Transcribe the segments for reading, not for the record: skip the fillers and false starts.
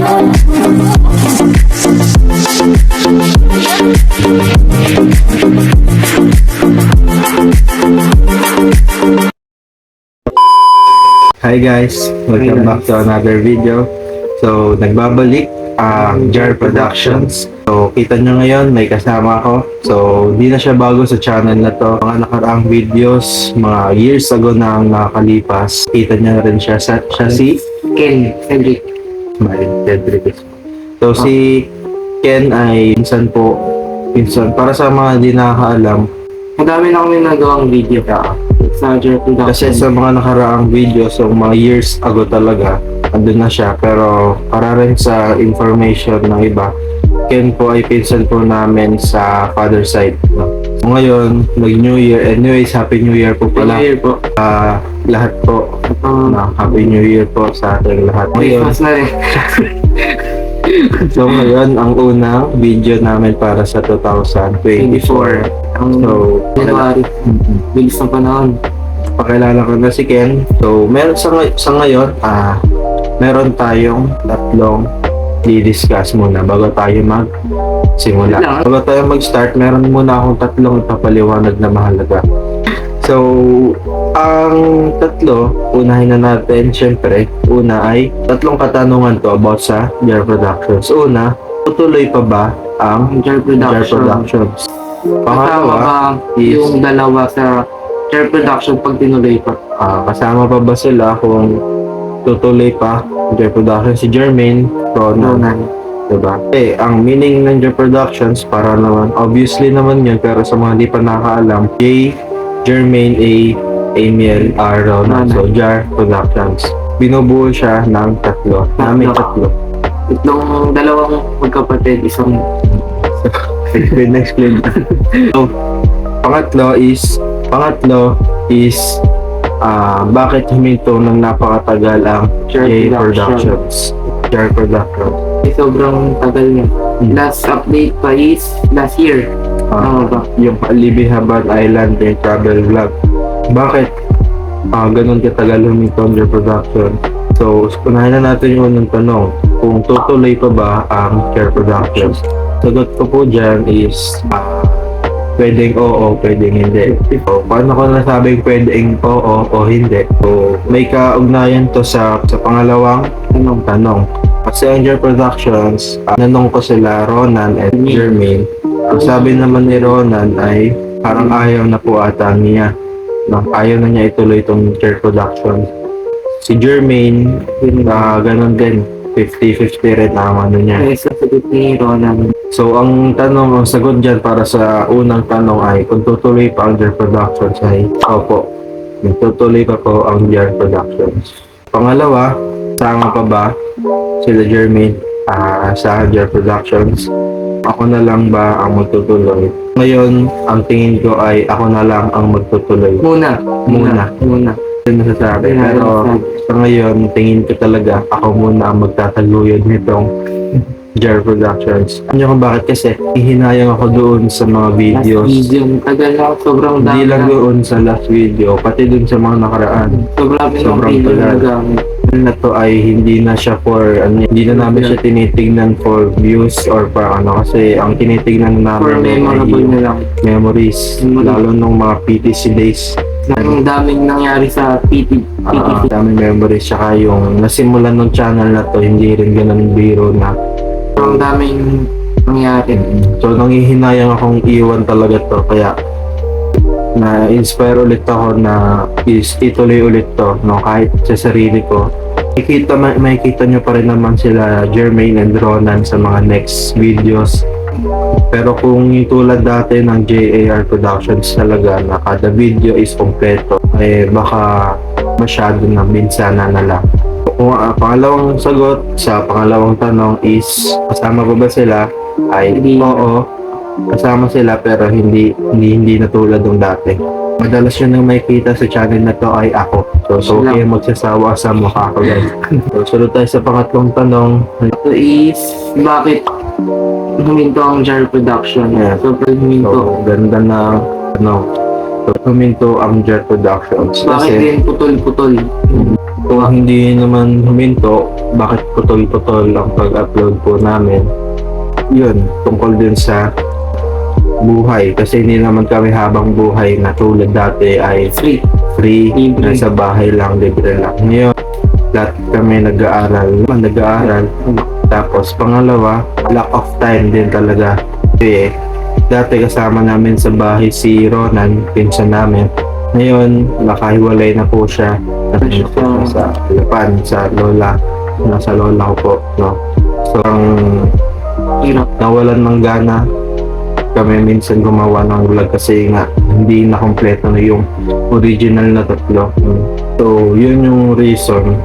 Hi guys, welcome back to another video. So, nagbabalik ang Jar Productions. So, kita nyo ngayon, may kasama ako. So, di na siya bago sa channel na to. Mga nakaraang videos, mga years ago na ang nakakalipas. Kita nyo rin siya. Siya si Ken Cedric. Cedric. So, si Ken ay pinsan, para sa mga di nakakaalam, Madami na kami nagawang video sa Jar Production. kasi sa mga nakaraang videos, so mga years ago talaga, andun na siya. Pero para rin sa information ng iba, Ken po ay pinsan po namin sa father side. So ngayon, nag-New Year. Anyways, Happy New Year po pala. Happy New Year po. Lahat po. Happy New Year po sa ating lahat. Ngayon, Christmas na rin. so ngayon, ang unang video namin para sa 2024. So, January. Bilis ng panahon. pakilala ko na si Ken. So, meron sa ngayon, meron tayong tatlong di-discuss muna bago tayo magsimula. Bago tayo mag-start, meron muna akong tatlong ipapaliwanag na mahalaga. So, ang tatlo, unahin na natin, syempre, una ay tatlong katanungan to about sa Jar Productions. Una, tutuloy pa ba ang Jar Jar Production. Productions? Kasama Pangalawa, ba yung dalawa sa Jar Production pag tinuloy pa? kasama pa ba sila kung tutuloy pa Jar Productions? Si Jermaine, Ronan, diba? Ang meaning ng Jar Productions, para naman, obviously naman yun, pero sa mga di pa nakakaalam, J, Jermaine, A, Amiel, R, Ronan. So, Jar Productions. Binubuo siya ng tatlo. Namin tatlo. Itong dalawang magkapatid, isang Explain. So, pangatlo is bakit huminto ng napakatagal ang Jar J Production. Productions? Jar Productions. sobrang tagal niya. Last update pa is last year. Tama ba? Yung Libihaban Island yung travel vlog. Bakit ganun katagal huminto ang Jar Production? So, unahin na natin yung unang tanong. Kung tutuloy pa ba ang Jar Productions? Sagot ko po dyan is pwedeng oo, pwedeng hindi. So, paano ko nasabing pwedeng oo o hindi? So, may kaugnayan to sa pangalawang tanong. Kasi ang Jar Productions, nanong ko sila Ronan and Jermaine. Ang sabi naman ni Ronan ay parang ayaw na po ata niya. No, ayaw na niya ituloy itong Jar Productions. Si Jermaine, ganun din. 50-50 rin ang ano niya. Ay, sa sagot ni Ronan. So, ang sagot dyan para sa unang tanong ay kung tutuloy pa ang Jar Productions ay opo. Tutuloy pa po ang Jar Productions. Pangalawa, sama pa ba sila Jermaine sa Jar Productions? Ako na lang ba ang magtutuloy? Ngayon, ang tingin ko ay ako na lang ang magtutuloy. Muna. Yun nasasabi. Pero sa ngayon, tingin ko talaga ako muna ang magtataguyod nitong Jar Productions. Ano kung bakit? Kasi hihinayang ako doon sa mga videos. Last video. Tagal na. Sobrang dami. Hindi lang doon sa last video, pati doon sa mga nakaraan. Sobrang Sobrang video na tagal. gamit. Na to ay hindi na siya hindi na namin siya tinitignan for views or para kasi ang tinitignan For namin ay memorable na lang. memories, lalo nung mga PTC days. Ang daming nangyari sa PTC. Daming memories, tsaka yung nasimulan ng channel na to, hindi rin ganun biro na. Ang daming nangyari. So, nanghihinayang akong iwan talaga to, kaya na-inspire ulit ako na ituloy ulit to, no, kahit sa sarili ko. Makikita nyo pa rin naman sila Jermaine and Ronan sa mga next videos. Pero kung yung tulad dati ng JAR Productions talaga na kada video is kompleto, baka masyado na minsana na lang. Kung pangalawang sagot sa pangalawang tanong is kasama pa ba sila, ay oo, kasama sila pero hindi na tulad ng dati. Madalas yun ang makikita sa channel na to ay ako. So okay magsasawa sa mukha ko guys. So sunod tayo sa pangatlong tanong. Ito is, bakit huminto ang Jar Production? Yeah. Sobrang huminto. So ganda na huminto ang Jar Productions. Bakit Kasi din putol-putol? Kung hindi naman huminto, bakit putol-putol ang pag-upload po namin? Yun, tungkol din sa buhay. Kasi hindi naman kami habang buhay na tulad dati ay free, Libre. nasa bahay lang, libre lang. Ngayon, lahat kami nag-aaral. Tapos pangalawa, lack of time din talaga. Kasi dati kasama namin sa bahay si Ronan, pinsan namin. Ngayon, nakahiwalay na po siya. Nasa po siya sa Lapan, sa lola. Nasa lola ko po, no? So, ang Hirap. nawalan ng gana kami minsan gumawa ng vlog kasi nga hindi na kompleto na yung original na tatlo. So, yun yung reason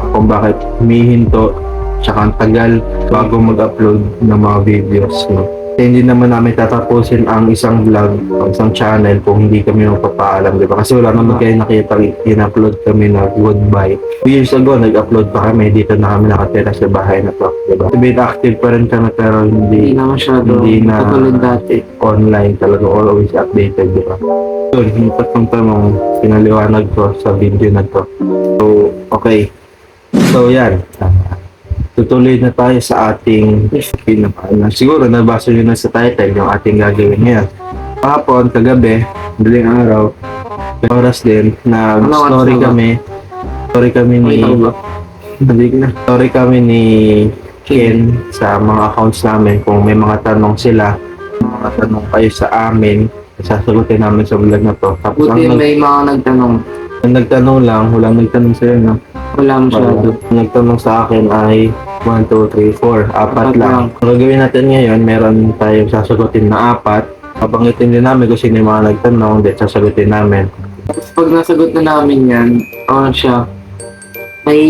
kung bakit humihinto tsaka ang tagal bago mag-upload ng mga videos, no? Kasi hindi naman namin tatapusin ang isang vlog, ang isang channel kung hindi kami magpapaalam, di ba? Kasi wala naman kayo nakita in-upload kami na goodbye. 2 years ago, nag-upload pa kami, dito na kami nakatira sa bahay na to, di ba? Sabihin active pa rin kami pero Hindi hindi na masyado. Hindi na. Katulad dati. online, talaga always updated, di ba? So, yung tatlong tanong, pinaliwanag ko sa video na to. So, okay. So, yan. Tutuloy na tayo sa ating siguro nabasa nyo na sa title yung ating gagawin ngayon. Kahapon, kagabi, daling araw, may oras din na story kami ni story kami ni Ken sa mga accounts namin kung may mga tanong sila, mga tanong kayo sa amin, sasagutin namin sa vlog na to. Tapos Buti may mga nagtanong. ang nagtanong lang, walang nagtanong sa'yo, no? Wala masyado. Ang nagtanong sa akin ay 1, 2, 3, 4. Apat lang. Ang gagawin natin ngayon, meron tayong sasagutin na 4. Pabangitin din namin kung sino yung mga nagtanong, then sasagutin namin. Tapos pag nasagot na namin yan, siya, may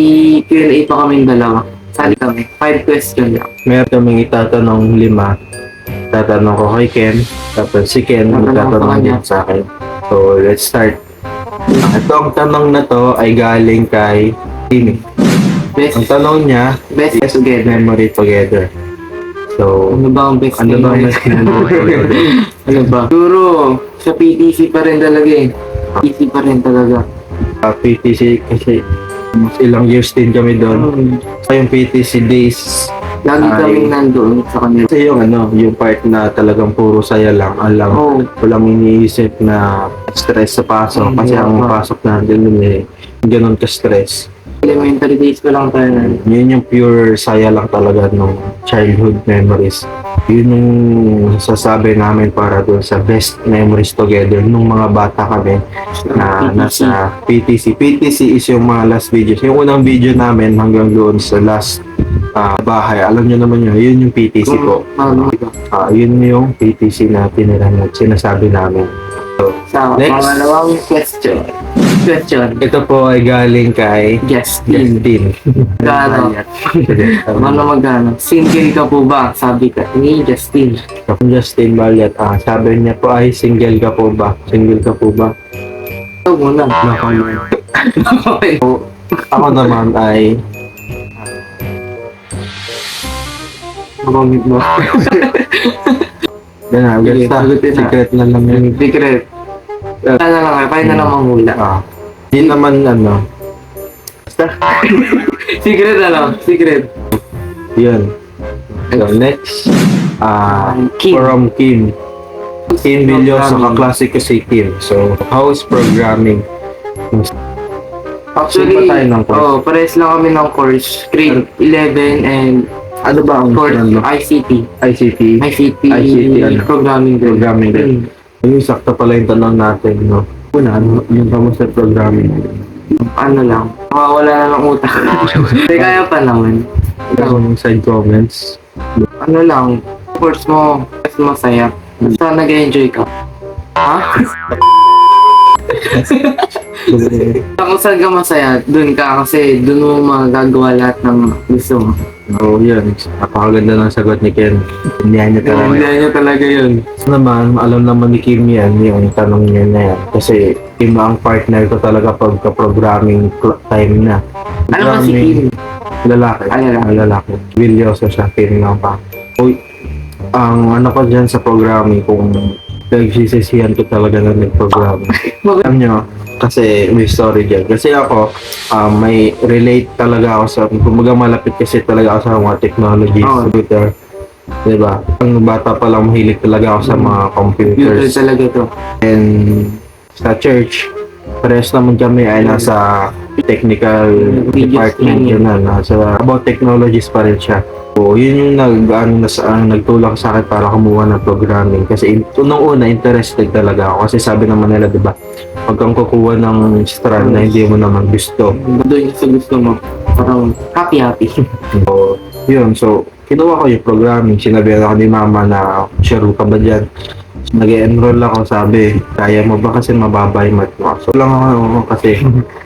Q&A pa kaming dalawa. Sali kami. 5 question lang. Meron kaming itatanong 5. Tatanong ko kay Ken, tapos si Ken Tatanong magtatanong sa kanya. din sa akin. So, let's start. Itong tanong na to ay galing kay Timmy. Best, Ang tanong niya, best best together. memory together. So, Ano ba ang best ano ba ang memory? best memory together? Ano ba? Siguro, sa PTC pa rin talaga eh. PTC pa rin talaga. PTC kasi mas ilang years din kami doon. So, yung PTC days, Lagi Ay. kaming nandoon sa kanila. kasi yung part na talagang puro saya lang, alam, Oh, walang iniisip na stress sa pasok kasi ang pasok natin dun eh, ganun ka-stress. elementary days ko lang tayo na. Yun yung pure saya lang talaga ng childhood memories. Yun yung sasabi namin para doon sa best memories together nung mga bata kami na nasa PTC. PTC is yung mga last videos. Yung unang video namin hanggang doon sa last bahay. Alam nyo naman yun yung PTC po. Yun yung PTC na tinira na sinasabi namin. Sa Next. pangalawang question. Ito po ay galing kay Justin. Justin. Gano? Ano magano? Single ka po ba? Sabi ka ni Justin. Justin Balyat. Sabi niya po ay single ka po ba? Single ka po ba? Ito muna. Okay. Ako naman ay Mabangit mo. Ganun, Sige, basta sagutin na. secret na lang yun. Secret. Ano na lang, kaya na lang manghula. Hindi naman Secret secret. yun. So next, Kim. from Kim. Kim Villoso, Programming. kaklase ko si Kim. So, house programming. Actually, Saan pa tayo ng course? pares lang kami ng course. Grade 11 and Ano ba ang course ano? ICT. ICT? ICT, ano? programming din. Programming din. Yung sakto pala yung tanong natin, no? Una, yung kamusta programming? Ano lang, mawawala na ng utak. Hindi kaya pa naman. Yung side comments. Ano lang, course mo, mas masaya. Basta nag-enjoy ka. Ha? Kung saan ka masaya, dun ka kasi dun mo magagawa lahat ng gusto mo. Oo, yun. Napakaganda ng sagot ni Ken. Hindi niya talaga. Hindi niya talaga yun. Naman, alam naman ni Kim yan, yung tanong niya na yan. Kasi Kim ang partner ko talaga pagka-programming time na. Ano ba si Kim? Lalaki. Lalaki. Vilyoso siya, Kim lang pa. Uy, ang ano ko dyan sa programming, kung Nagsisisihan ko talaga na nag-program. Alam nyo, kasi may story dyan. Kasi ako, may relate talaga ako sa, kumbaga malapit kasi talaga ako sa mga technology, computer. Diba? Ang bata pa lang mahilig talaga ako sa mga Computer computers. talaga to. And sa church, parehas naman kami ay nasa technical department yun na, nasa about technologies pa rin siya. So, yun yung nagtulak sa akin para kumuha ng programming. Kasi nung una, interested talaga ako. Kasi sabi naman nila, di ba, pag kang kukuha ng strand na hindi mo naman gusto. Doon sa gusto mo. Parang happy. So, yun. So, kinuha ko yung programming. Sinabihan ako ni mama na, sure ka ba dyan? Nag-enroll ako, sabi, kaya mo ba kasi mababa yung math mo? So, lang ako kasi.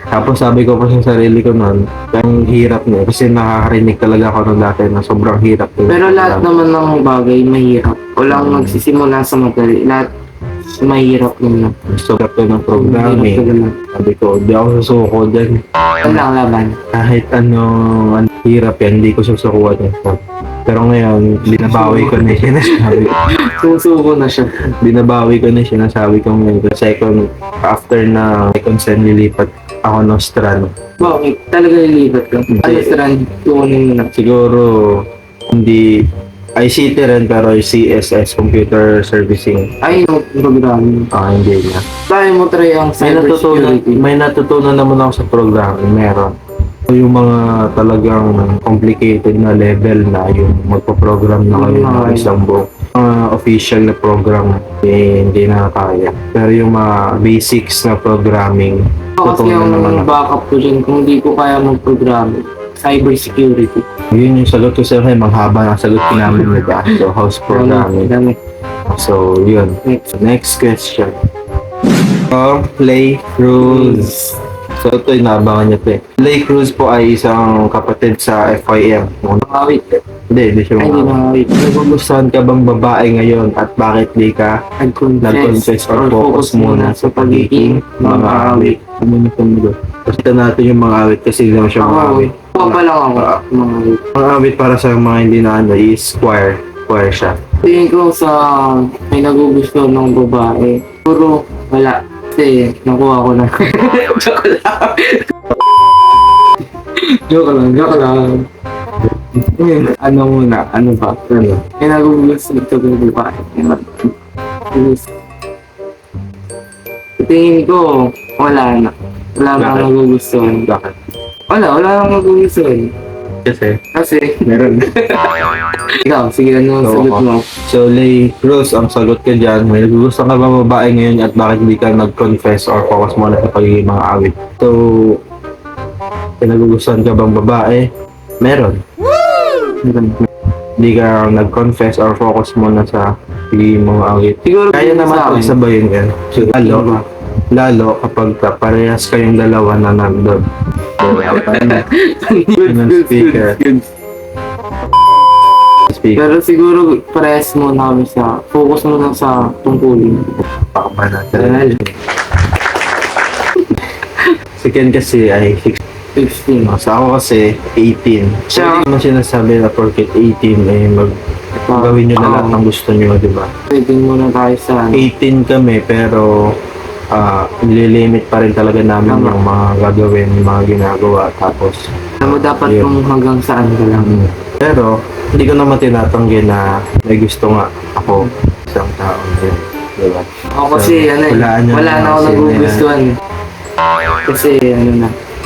Tapos sabi ko pa sa sarili ko noon, ang hirap niya. Kasi nakakarinig talaga ako nung dati na sobrang hirap. Pero lahat naman ng bagay mahirap. Walang magsisimula sa madali. Lahat mahirap naman. So, hirap ng programming. Sabi ko, di ako susuko dyan. Yan lang laban. Kahit ano, hirap yan, hindi ko susukuha dyan. Pero ngayon, binabawi ko na yung sinasabi ko. Susuko na siya. Binabawi ko na yung sinasabi ko ngayon. Second, after na second sem, nilipat ako ng strand. Bakit? Talaga nilipat ka? Ano strand? Tukunin mo na. Siguro, hindi ICT rin, pero CSS, Computer Servicing. Ay, yung programming. Hindi na. Tayo mo try ang cybersecurity. May natutunan naman ako sa programming, meron. Yung mga talagang complicated na level na yung magpo-program na kayo ng isang buong official na program, hindi na kaya. Pero yung mga basics na programming, Kasi yung backup ko dyan, kung di ko kaya mag-programming, cybersecurity. Yun yung sagot ko sa akin, manghaba ng sagot ko namin with so house programming. Dami. So, yun. Next question. Play Cruz. So, ito inaabangan niya ito eh. Play Cruz po ay isang kapatid sa FIM. Mawit. Hindi siya Ay, hindi mawit. Nagugustuhan ka bang babae ngayon at bakit di ka nag-confess or focus muna sa pagiging mga awit? Ano na ito? Kasi natin yung mga awit kasi hindi naman siya mga awit. Ako pa lang ako. Mawit. Mga awit para sa mga hindi na ano is choir. Choir siya. Tingin ko sa may nagugustuhan ng babae. Puro wala. Kasi nakuha ko na. Joke lang. Ano muna? Ano ba? Ano? May nagugustuhan ito ng babae. Tingin ko, wala na. Wala na akong nagugustuhan. Bakit? Wala akong nagugustuhan. Kasi meron. Ikaw, sige, ano ang sagot mo? So, Lay Cruz, ang sagot ka dyan, may nagugustuhan ka ba babae ngayon at bakit hindi ka nag-confess or focus muna sa pagiging mga awit? So, may nagugustuhan ka bang babae? Meron. Hindi ka nag-confess or focus muna sa pagiging mga awit. Siguro Kaya naman sa akin. sabayin yan. So, lalo kapag parehas kayong dalawa na nandun. So, speaker. Pero siguro parehas muna kami sa focus muna sa tungkulin. Pakapa natin. Second kasi ay 16. So ako kasi 18. So hindi naman sinasabi na porket 18 ay gawin nyo na lahat ng gusto nyo, di ba? Pwede muna tayo sa 18 kami pero nililimit pa rin talaga namin yung mga gagawin, yung mga ginagawa. Tapos alam mo dapat kung hanggang saan ka lang. pero hindi ko naman tinatanggi na may gusto nga ako isang tao din. Diba? Ako kasi wala na ako nagugustuhan. Kasi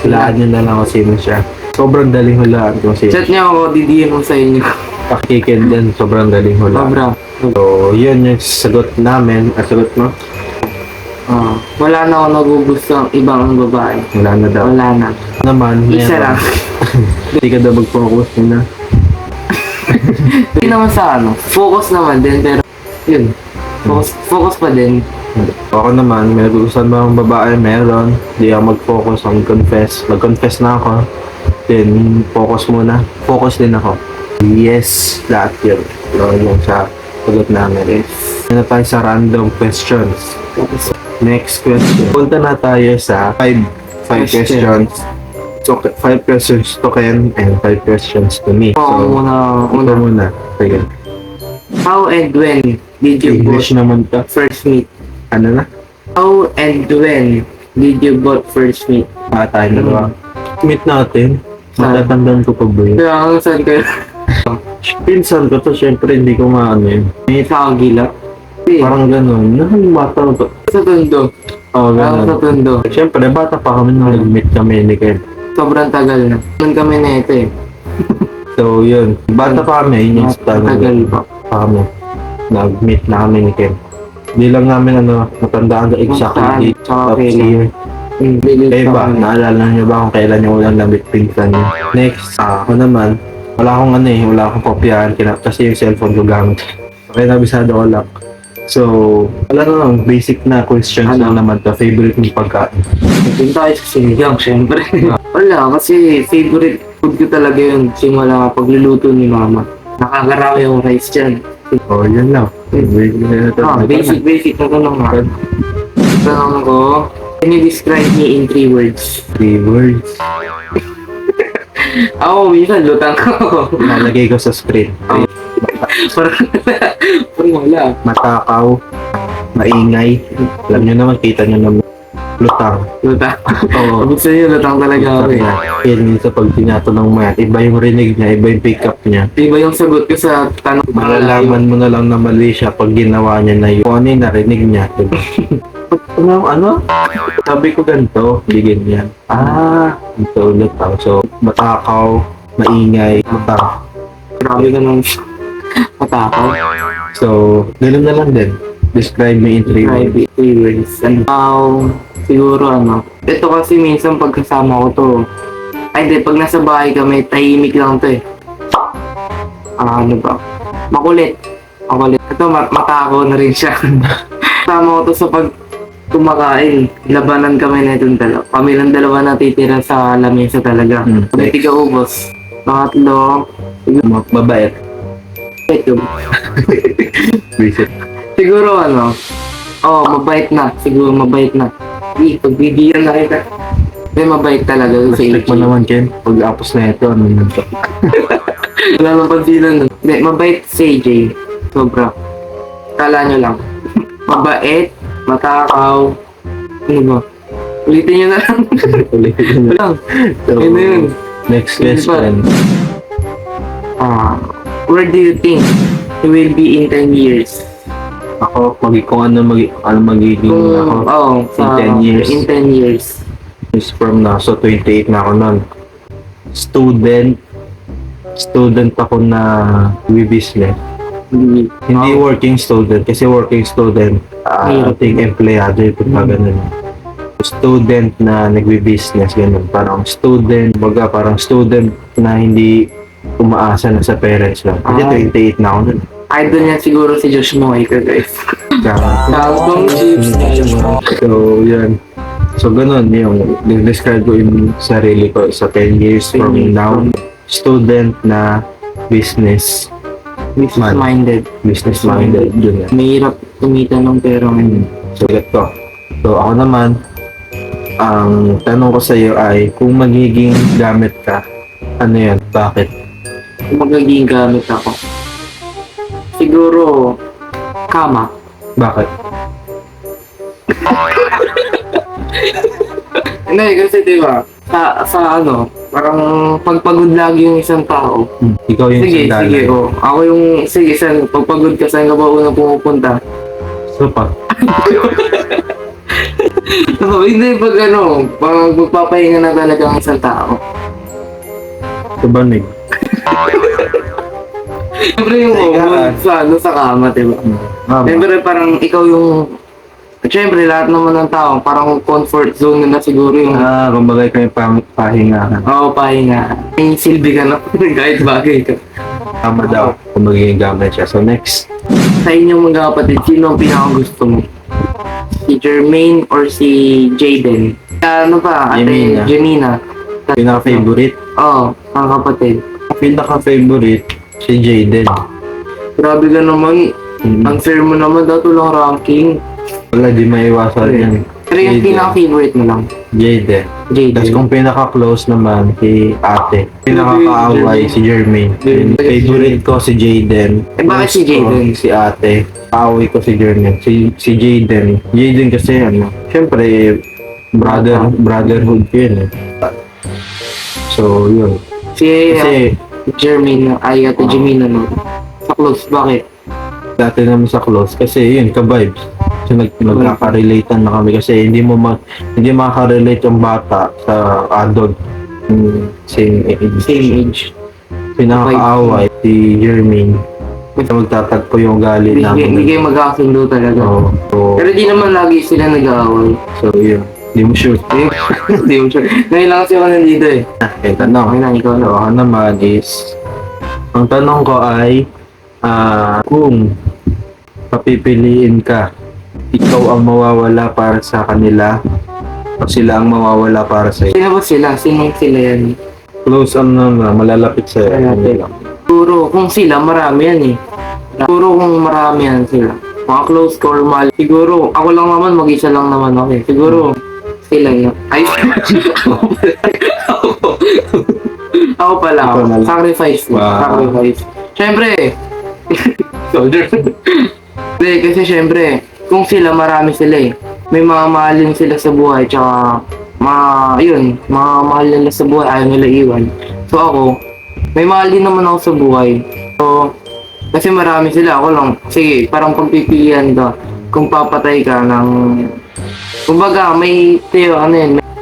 Hulaan nyo na lang kung sino siya. Sobrang daling hulaan kung sino. Chat niya ako, didiin mo sa inyo. Pakikin din, sobrang daling hulaan. Sobra. So, yun yung sagot namin. Sagot mo? Wala na ako nagugustuhan ibang babae. Wala na daw. Wala na. Naman, Isa lang. Hindi ka daw mag-focus na. Hindi naman sa focus naman din, pero yun. Focus pa din. Ako naman, may nagugustuhan ba ang babae? Meron. Hindi ako mag-focus, mag-confess. Mag-confess na ako. Then, focus muna. Focus din ako. Yes, lahat yun. Yung sa sagot namin. Ano tayo sa random questions. Next question. Punta na tayo sa 5 questions. So, 5 questions to Ken and 5 questions to me. Ako So, muna. muna. Sige. How and when did you English both naman to. first meet? Ano na? How and when did you both first meet? Tayo na ba? Meet natin. Matatandaan ko pa ba yun? Kaya ang saan kayo? Pinsan ko to, syempre hindi ko maano yun. Sa Agila? Parang ganun. Bata ko. Sa Tondo. Oo, Sa ganun. Tondo. Syempre, bata pa kami nung nag-meet kami ni Ken. Sobrang tagal na. Nun kami na ito eh. So, yun. Bata pa kami, yun yung Tagal pa. kami. Nag-meet na kami ni Ken. Hindi lang namin natandaan sa exactly date Tsaka of kailan. year. Kayo ba? Kailan? Naalala niyo ba kung kailan yung ulang nabit pinsan niyo? Next, ako naman, wala akong kopyahan kasi yung cellphone ko gamit. Kaya nabisado ko lang. So, wala na lang, basic na questions lang naman to. Favorite mong pagkain? Nagpunta tayo sa sinigang, syempre. Wala, kasi favorite food ko talaga yun. Simula pagluluto ni mama. Nakakarami yung rice dyan. Oh, yun lang. Basic na tanong nga. Tanong ko, can you describe me in 3 words? 3 words. Ako, minsan lutang ko. Nalagay ko sa screen. Parang wala. Matakaw, maingay. Alam nyo naman, kita nyo naman. Lutang. Lutang. Oo. Sabi sa'yo, lutang talaga ako eh. Kaya minsan pag tinatanong mo yan, iba yung rinig niya, iba yung pick up niya. Iba yung sagot ko sa tanong. Malalaman mo na lang na mali siya pag ginawa niya na yun. Kung ano yung narinig niya. Ano? Sabi ko ganito, hindi ganyan. Ito lutang. So, matakaw, maingay, lutang. Grabe ka nung matakaw. So, ganoon na lang din. Describe me in 3 words. Private words. Siguro ito kasi minsan pagkasama ko to, ay di, pag nasa bahay kami, tahimik lang to eh. Ano ba? Makulit. Ito, matakaw na rin siya. Kasama ko to sa pag kumakain. Labanan kami na itong dalawa. Kami lang dalawa natitira sa lamesa talaga. Kami tiga ubos. Pangatlo, Mabait. ito. Visit. Siguro mabait na. Siguro mabait na. Pagbibigyan na kita. Hindi, mabait talaga sa Respect mo naman, Ken. Pag-apos na ito, ano yun? Wala nang pansinan. Hindi, mabait si AJ. Sobra. Kala nyo lang. Mabait, matakaw. Ano ba? Ulitin nyo na lang. Ulitin mo. Lang. So, Yun na yun. next question. Where do you think you will be in 10 years? Ako, kung ano magiging ako in 10 years. In 10 years. Is from now, so 28 na ako nun. Student ako na business. Hindi working student, kasi working student, I think empleyado yung ganun. Student na nagbi-business, ganun. Parang student na hindi umaasa na sa parents lang. Kasi 28 na ako nun. Idol niya siguro si Josh Moika, guys. Kalbong chips. So, yan. So, ganun yung describe ko yung sarili ko sa 10 years from now. Student na business Business-minded. minded. Yun yan. Mahirap kumita ng pera ngayon. So, get ko. So, ako naman, ang tanong ko sa iyo ay, kung magiging gamit ka, ano yan? Bakit? Kung magiging gamit ako. Siguro, kama. Bakit? Hindi, kasi diba, parang pagpagod lagi yung isang tao. Ikaw yung Sige, sandali. Ako yung, pagpagod ka, saan ka ba unang pumupunta? So, pa. Hindi, pag magpapahinga na talaga ang isang tao. Sa banig. Siyempre yung sa kama, diba? Siyempre parang ikaw yung, siyempre lahat naman ng tao, parang comfort zone na siguro yung, Kumbaga kayo pahinga ka. pahinga. May silbi ka na, kahit bagay ka. Tama daw kung magiging gamit siya. So, next. Sa inyong mga kapatid, sino ang pinakagusto mo? Si Jermaine or si Jaden? Ano pa, ate Janina. Janina? Pinaka-favorite? Oo, mga kapatid. Pinaka-favorite, si Jaden. Grabe ka naman, ang fair mo naman, dato lang ranking. Wala, di maiwasan yan. Pero yung Jaden. pinaka-favorite mo lang, Jaden. Tapos Jaden. kung pinaka-close naman, si ate. Pinaka-kaaway, si Jermaine. Jermaine. Favorite ko si Jaden. Eh, bakit si Close ko, Jaden? Si ate. Kaaway ko si Jermaine. Si Jaden. Jaden kasi ano, syempre, brotherhood ko yun eh. So, yun. Si Kasi, Jermaine ay Ate Jimina no? Sa close, bakit? dati naman sa close, kasi yun, ka-vibes. So, magkaka-relate na kami kasi hindi makaka-relate yung bata sa adult. Same age. Same age. Pinaka-kaaway, si Jermaine. Magtatagpo yung galit namin. Hindi kayo magkakasundo talaga. Oo. So, Pero di naman lagi sila nag-aaway. yun. Hindi mo sure. Hindi mo sure. Ngayon lang kasi ako nandito eh. Yung tanong. Okay na, ikaw na. So, ako naman is, ang tanong ko ay, kung papipiliin ka, ikaw ang mawawala para sa kanila, o sila ang mawawala para sa iyo. Sino ba sila? Sinong sila yan? Close na, malalapit sa Malalapit. kanila. Siguro kung sila, marami yan eh. Siguro kung marami yan sila. Mga close ko or mahal. Siguro, ako lang naman, mag-isa lang naman ako eh. Siguro, sila yun. Ay, ako pala. Ikaw na lang. Sacrifice. Wow. Sacrifice. Siyempre, soldier. Hindi, kasi siyempre, kung sila, marami sila eh. May mga mahalin sila sa buhay, tsaka, mga mahal nila sa buhay, ayaw nila iwan. So ako, may mahal din naman ako sa buhay. So, kasi marami sila, ako lang, sige, parang pagpipilian ka, kung papatay ka ng, kumbaga, may, may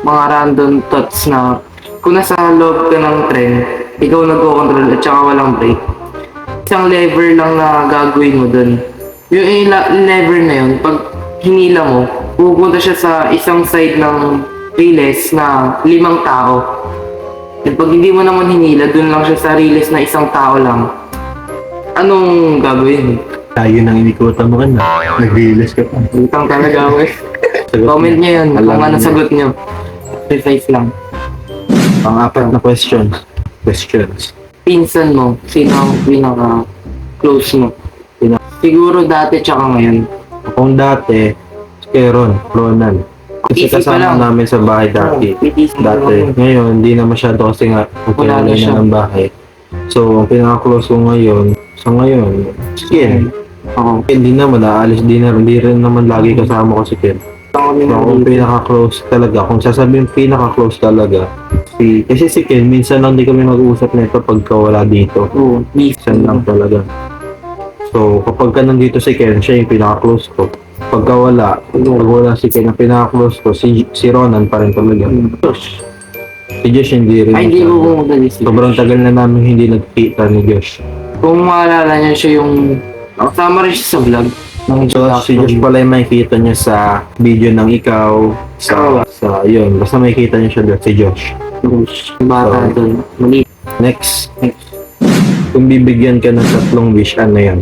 mga random thoughts na, kung nasa loob ka ng tren, ikaw nagko-control at saka walang brake. Isang lever lang na gagawin mo dun. Yung lever na yun, pag hinila mo, pupunta siya sa isang side ng riles na 5 tao. At pag hindi mo naman hinila, dun lang siya sa riles na isang tao lang. Anong gagawin? Tayo nang inikutan mo ka na. Nag-realize ka pa. Utang talaga ako eh. Sagot Comment mo. nyo yun Alam kung ano niyo. sagot nyo. Precise lang. Pang-apat na questions. Pinsan mo, sino ang pinaka-close mo? Siguro dati tsaka ngayon. Kung dati, kay Ronan. Kasi Easy pa kasama lang. namin sa bahay dati. PTC Dati. Ngayon, hindi na masyado kasi nga Wala na magkailangan siya. na ng bahay. So, ang pinaka-close ko ngayon, si Ken. Oo. Hindi naman, naalis, hindi rin naman lagi kasama ko si Ken. Kami So, kung pinaka-close talaga, kung sasabihin pinaka-close talaga, kasi si Ken, minsan lang di kami mag-uusap nito pagka wala dito. Oo, Minsan lang talaga. So, kapag ka nandito si Ken, siya yung pinaka-close ko. Pagka wala, pag wala si Ken, ang pinaka-close ko, si Ronan pa rin talaga. Josh. Si Josh hindi rin. Ay, hindi masyado. ko pumunta si Sobrang tagal na namin hindi nagkita ni Josh. Kung maalala niya siya yung... Kasama rin siya sa vlog. So, si Josh pala yung makikita niya sa video ng ikaw, sa yun. Basta makikita niya siya doon, si Josh. Bata So, doon. Mali. Next. Kung bibigyan ka ng 3 wish, ano yan?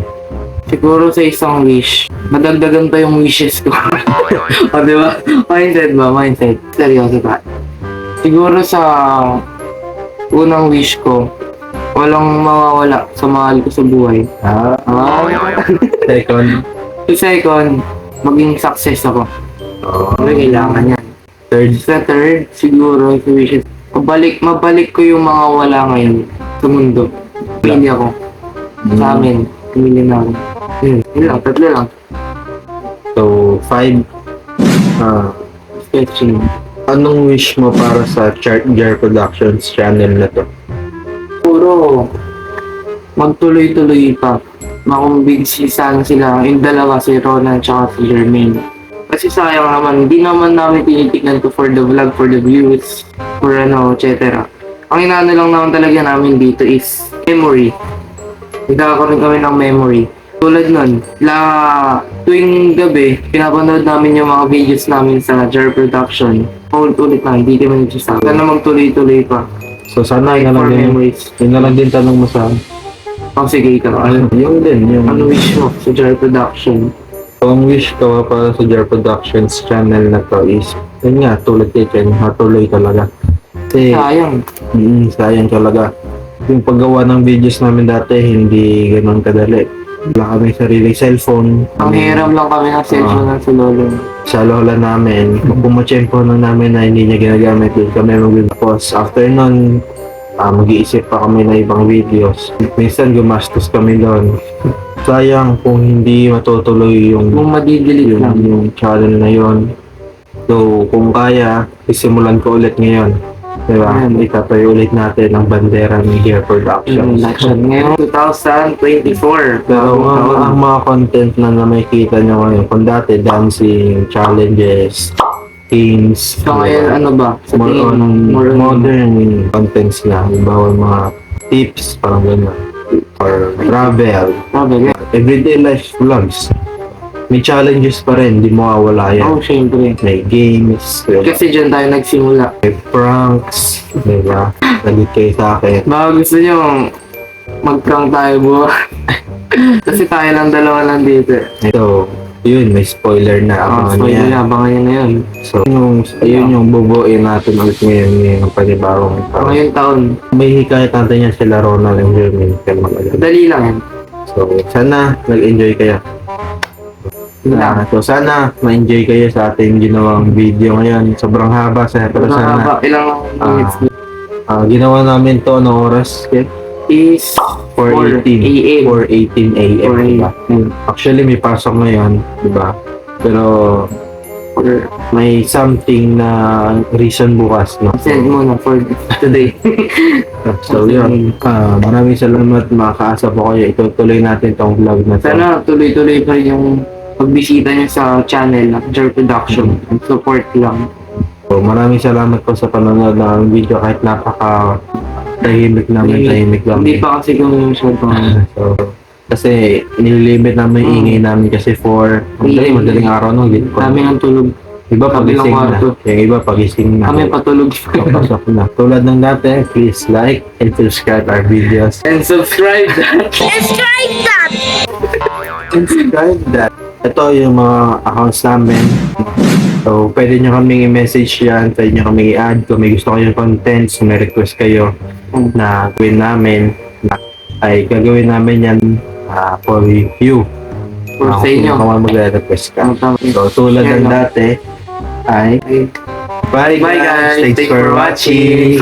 Siguro sa isang wish, madagdagan pa yung wishes ko. O, di ba? Mindset ba? Mindset. Seryoso ba? Siguro sa unang wish ko, walang mawawala sa mahal ko sa buhay. Second. Sa second, maging success ako. Pero kailangan yan. Third. Sa third, siguro sa wishes, mabalik ko yung mga wala ngayon sa mundo. Pamilya ko. Sa amin. Pamilya namin. Yun lang, 3 lang. So, 5. Sketching. Anong wish mo para sa Jar Productions channel na to? Puro magtuloy-tuloy pa. Makumbig sana sila, yung dalawa, si Ronan at si Jermaine. Kasi sayang naman, hindi naman namin tinitignan to for the vlog, for the views, for etc. Ang inaano lang naman talaga namin dito is memory. Nagkakaroon kami ng memory. Tulad nun, tuwing gabi, pinapanood namin yung mga videos namin sa Jar Production. Ulit lang, hindi kami nagsasabi. Sana magtuloy-tuloy pa. So, sana yun na For lang din, memories. yun na lang din tanong mo sa Oh, sige, ikaw. yung din, yung Ano wish mo sa Jar Production? ang wish ko para sa Jar Productions channel na to is, yun nga, tulad kay Ken, matuloy talaga. Kasi, Sayang. sayang talaga. Yung paggawa ng videos namin dati, hindi ganun kadali. Wala kami sariling cellphone. Ang hiram lang kami ng cellphone ng sa lolo. Sa lola namin, pumutsyempo na namin na hindi niya ginagamit, doon kami mag-tapos. After nun, mag-iisip pa kami ng ibang videos. Minsan gumastos kami doon. Sayang kung hindi matutuloy yung Kung madidelete lang. yung channel na yon. So, kung kaya, isimulan ko ulit ngayon. Diba? Itatayo ulit natin ang bandera ng Gear Productions. Ngayon, 2024. Pero ang mga content na makikita nyo ngayon, kung dati dancing, challenges, games, So ngayon, ano ba? Sa more tingin on mo? modern contents na, halimbawa mga tips, parang gano'n, or travel, everyday life vlogs. May challenges pa rin, di mawawala yan. Oh, syempre. May games, Kasi dyan tayo nagsimula. may pranks, di ba? Nagit kayo sa akin. Baka gusto nyo mag-prank tayo buwan. Kasi tayo lang dalawa lang dito. So, yun, may spoiler na. Abangan So, niya. yun, abangan nyo na yun. So, ayun yung bubuin natin ulit ngayon yung panibawang taon. Ngayong taon, May hikayat natin yan sila Ronald and Jermaine. dali lang yan. So, sana nag-enjoy kayo. Yun lang. So, sana ma-enjoy kayo sa ating ginawang video ngayon. Sobrang haba pero sana Ilang minutes ginawa namin to ng oras. Okay? is 4:18 a.m. 4:18 a.m. diba? Actually, may pasok ngayon, di ba? Pero may something na reason bukas, no? Send mo na for today. So, yun. Maraming salamat. Makakaasa po kayo. Itutuloy natin tong vlog na to. Sana tuloy-tuloy pa yung pagbisita nyo sa channel ng Jer Production. Support lang. So, maraming salamat po sa panonood ng video kahit tahimik namin, tahimik lang. Hindi pa kasi kami masyadong So, kasi nililimit namin yung ingay namin kasi for madaling araw no, kami ang tulog. iba kabilang pagising na. kwarto. Yung iba pagising na. Kami patulog. Papasok na. Tulad ng dati, please like and subscribe our videos. And subscribe. And subscribe that. Ito yung mga accounts namin. So, pwede nyo kaming i-message yan, pwede nyo kaming i-add kung may gusto kayong contents, kung may request kayo na gawin namin, ay gagawin namin yan for you. For sa inyo. Kung magre-request ka. So, tulad ng dati, ay bye Bye guys. Thanks for watching.